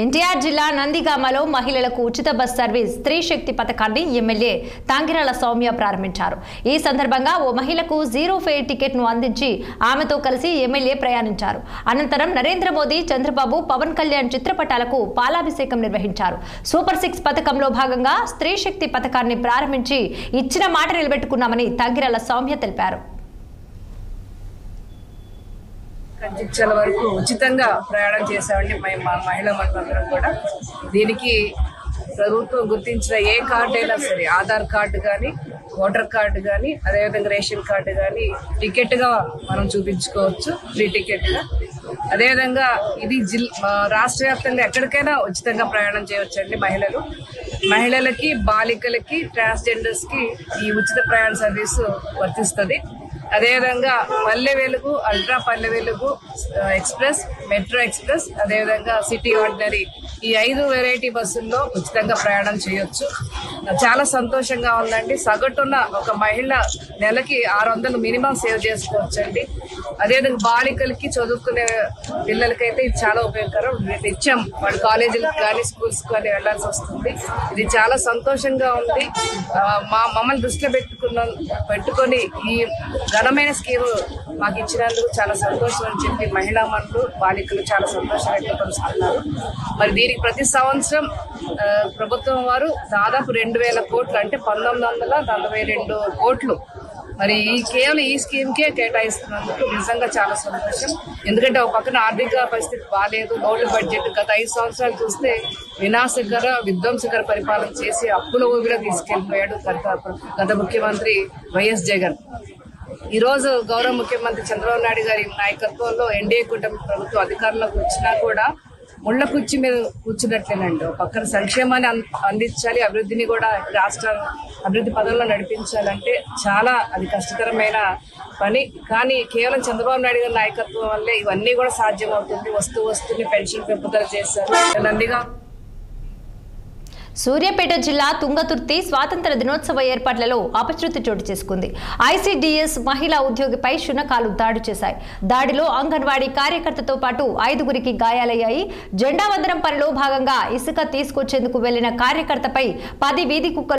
ఎన్టీఆర్ జిల్లా నందిగామలో మహిళలకు ఉచిత బస్ సర్వీస్ స్త్రీ శక్తి పథకాన్ని ఎమ్మెల్యే తాంగిరాల సౌమ్య ప్రారంభించారు. ఈ సందర్భంగా ఓ మహిళకు జీరో ఫేర్ టికెట్ ను అందించి ఆమెతో కలిసి ఎమ్మెల్యే ప్రయాణించారు. అనంతరం నరేంద్ర మోదీ, చంద్రబాబు, పవన్ కళ్యాణ్ చిత్రపటాలకు పాలాభిషేకం నిర్వహించారు. సూపర్ 6 పథకంలో భాగంగా స్త్రీ శక్తి పథకాన్ని ప్రారంభించి ఇచ్చిన మాట నిలబెట్టుకున్నామని తాంగిరాల సౌమ్య తెలిపారు. కంచిక్చల వరకు ఉచితంగా ప్రయాణం చేసామండి మహిళా మండలం కూడా. దీనికి ప్రభుత్వం గుర్తించిన ఏ కార్డు అయినా సరే, ఆధార్ కార్డు కానీ, ఓటర్ కార్డు కానీ, అదేవిధంగా రేషన్ కార్డు కానీ టికెట్గా మనం చూపించుకోవచ్చు, ఫ్రీ టికెట్గా. అదేవిధంగా ఇది రాష్ట్ర వ్యాప్తంగా ఎక్కడికైనా ఉచితంగా ప్రయాణం చేయవచ్చండి మహిళలకి, బాలికలకి, ట్రాన్స్జెండర్స్కి ఈ ఉచిత ప్రయాణ సర్వీసు వర్తిస్తుంది. అదేవిధంగా Palle Velugu, ultra Palle Velugu express, metro express, అదేవిధంగా సిటీ ఆర్డినరీ, ఈ 5 వెరైటీ బస్సుల్లో ఉచితంగా ప్రయాణం చేయొచ్చు. చాలా సంతోషంగా ఉందండి. సగటున ఒక మహిళ నెలకి 600 మినిమం సేవ్ చేసుకోవచ్చండి. అదేవిధంగా బాలికలకి, చదువుకునే పిల్లలకైతే ఇది చాలా ఉపయోగకరం. నిత్యం వాళ్ళ కాలేజీలకు కానీ, స్కూల్స్ కానీ వెళ్లాల్సి వస్తుంది. ఇది చాలా సంతోషంగా ఉంది. మమ్మల్ని దృష్టిలో పెట్టుకొని ఈ ఘనమైన స్కీమ్ మాకు ఇచ్చినందుకు చాలా సంతోషం అని చెప్పి మహిళా మనులు, బాలికలు చాలా సంతోషం వ్యక్తపరుస్తున్నారు. మరి దీనికి ప్రతి సంవత్సరం ప్రభుత్వం వారు దాదాపు 2000 కోట్లు, అంటే 1942 కోట్లు మరి కేవలం ఈ స్కీమ్కే కేటాయిస్తున్నందుకు నిజంగా చాలా సంతోషం. ఎందుకంటే ఒక పక్కన ఆర్థిక పరిస్థితి బాగాలేదు, లోటు బడ్జెట్. గత 5 సంవత్సరాలు చూస్తే వినాశకర, విధ్వంసకర పరిపాలన చేసి అప్పుల ఊబిలో తీసుకెళ్లిపోయాడు గత ముఖ్యమంత్రి వైఎస్ జగన్. ఈరోజు గౌరవ ముఖ్యమంత్రి చంద్రబాబు నాయుడు గారి నాయకత్వంలో ఎన్డీఏ కూటమి ప్రభుత్వం అధికారంలోకి వచ్చినా కూడా ముళ్ళ కుర్చీ మీద కూర్చున్నట్లేనండి. ఒక పక్కన సంక్షేమాన్ని అందించాలి, అభివృద్ధిని కూడా రాష్ట్ర అభివృద్ధి పదంలో నడిపించాలంటే చాలా అది కష్టతరమైన పని. కానీ కేవలం చంద్రబాబు నాయుడు గారి నాయకత్వం వల్లే ఇవన్నీ కూడా సాధ్యమవుతుంది. వస్తువుని పెన్షన్ పెంపుదల చేశారు. నందిగా సూర్యాపేట జిల్లా తుంగతుర్తి స్వాతంత్ర దినోత్సవ ఏర్పాట్లలో అపశృతి చోటు చేసుకుంది. ఐసీడీఎస్ మహిళా ఉద్యోగిపై శునకాలు దాడి చేశాయి. దాడిలో అంగన్వాడీ కార్యకర్తతో పాటు 5గురికి గాయాలయ్యాయి. జెండా వందనం పనిలో భాగంగా ఇసుక తీసుకొచ్చేందుకు వెళ్లిన కార్యకర్తపై 10 వీధి కుక్కలు